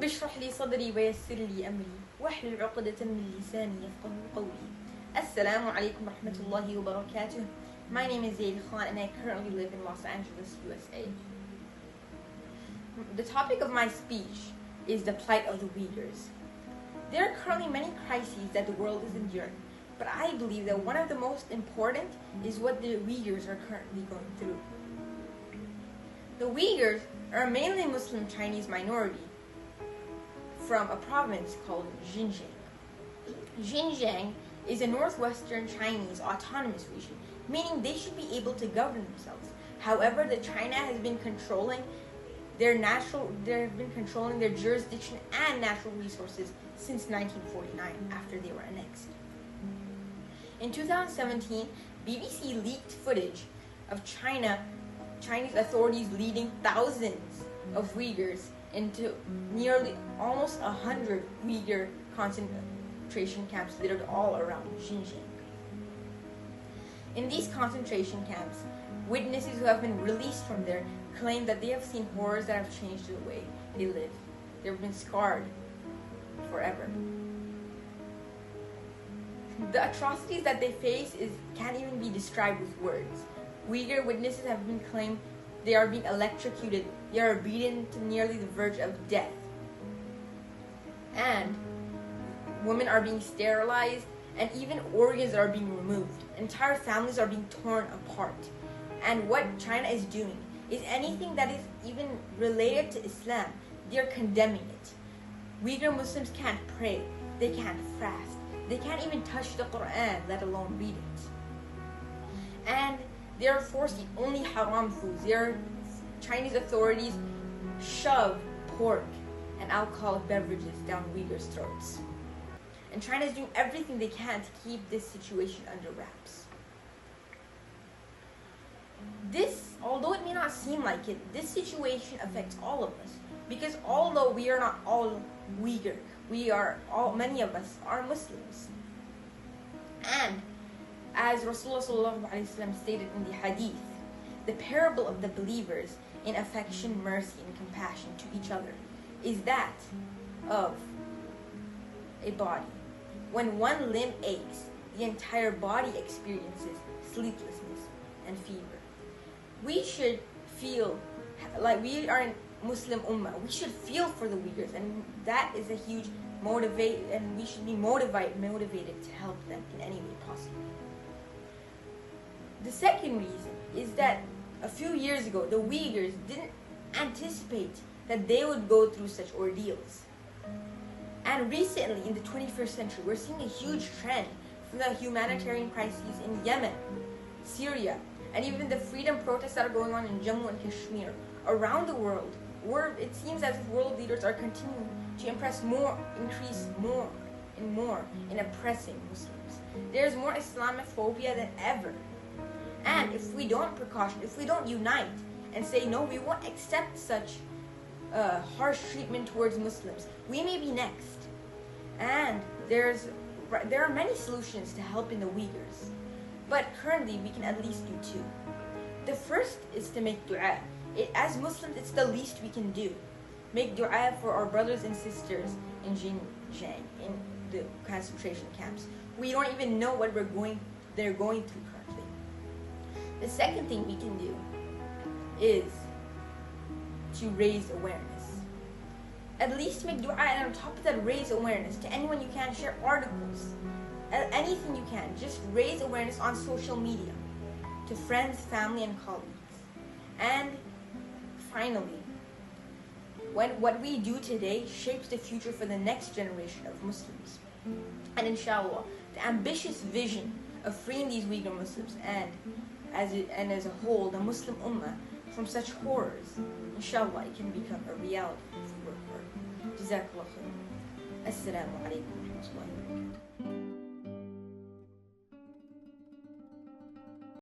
رب اشرح لي صدري ويسر لي أمري واحلل عقدة من لساني يفقهوا قولي. Assalamu alaikum warahmatullahi wabarakatuh. My name is Zain and I currently live in Los Angeles, USA. The topic of my speech is the plight of the Uyghurs. There are currently many crises that the world is enduring, but I believe that one of the most important is what the Uyghurs are currently going through. The Uyghurs are a mainly Muslim Chinese minority from a province called Xinjiang. Xinjiang is a northwestern Chinese autonomous region, meaning they should be able to govern themselves. However, China has been controlling their jurisdiction and natural resources since 1949, after they were annexed. In 2017, BBC leaked footage of Chinese authorities leading thousands of Uyghurs into nearly almost 100 Uyghur concentration camps littered all around Xinjiang. In these concentration camps, witnesses who have been released from there claim that they have seen horrors that have changed the way they live. They've been scarred forever. The atrocities that they face can't even be described with words. Uyghur witnesses have been claimed they are being electrocuted, they are beaten to nearly the verge of death. And women are being sterilized, and even organs are being removed. Entire families are being torn apart. And what China is doing is anything that is even related to Islam, they're condemning it. Uyghur Muslims can't pray, they can't fast, they can't even touch the Quran, let alone read it. And they are forced to eat only haram foods. Chinese authorities shove pork and alcoholic beverages down Uyghurs' throats. And China is doing everything they can to keep this situation under wraps. Although it may not seem like it, this situation affects all of us. Because although we are not all Uyghur, many of us are Muslims. And as Rasulullah ﷺ stated in the hadith, the parable of the believers in affection, mercy, and compassion to each other is that of a body. When one limb aches, the entire body experiences sleeplessness and fever. We should feel like we are in Muslim Ummah. We should feel for the Uyghurs, and that is a huge motivate, and we should be motivated to help them in any way possible. The second reason is that a few years ago, the Uyghurs didn't anticipate that they would go through such ordeals. And recently, in the 21st century, we're seeing a huge trend from the humanitarian crises in Yemen, Syria, and even the freedom protests that are going on in Jammu and Kashmir. Around the world, it seems as if world leaders are continuing to increase more in oppressing Muslims. There's more Islamophobia than ever. And if we don't unite and say, no, we won't accept such harsh treatment towards Muslims, we may be next. And there are many solutions to helping the Uyghurs. But currently, we can at least do two. The first is to make dua. As Muslims, it's the least we can do. Make dua for our brothers and sisters in Xinjiang, in the concentration camps. We don't even know what they're going through currently. The second thing we can do is to raise awareness. At least make dua, and on top of that, raise awareness. To anyone you can, share articles. Anything you can. Just raise awareness on social media. To friends, family, and colleagues. And finally, what we do today shapes the future for the next generation of Muslims. And inshallah, the ambitious vision of freeing these Uyghur Muslims and as a whole, the Muslim Ummah from such horrors, inshallah, it can become a reality if we work hard. Jazakallah khair. Assalamu alaikum wa rahmatullahi wa barakatuh.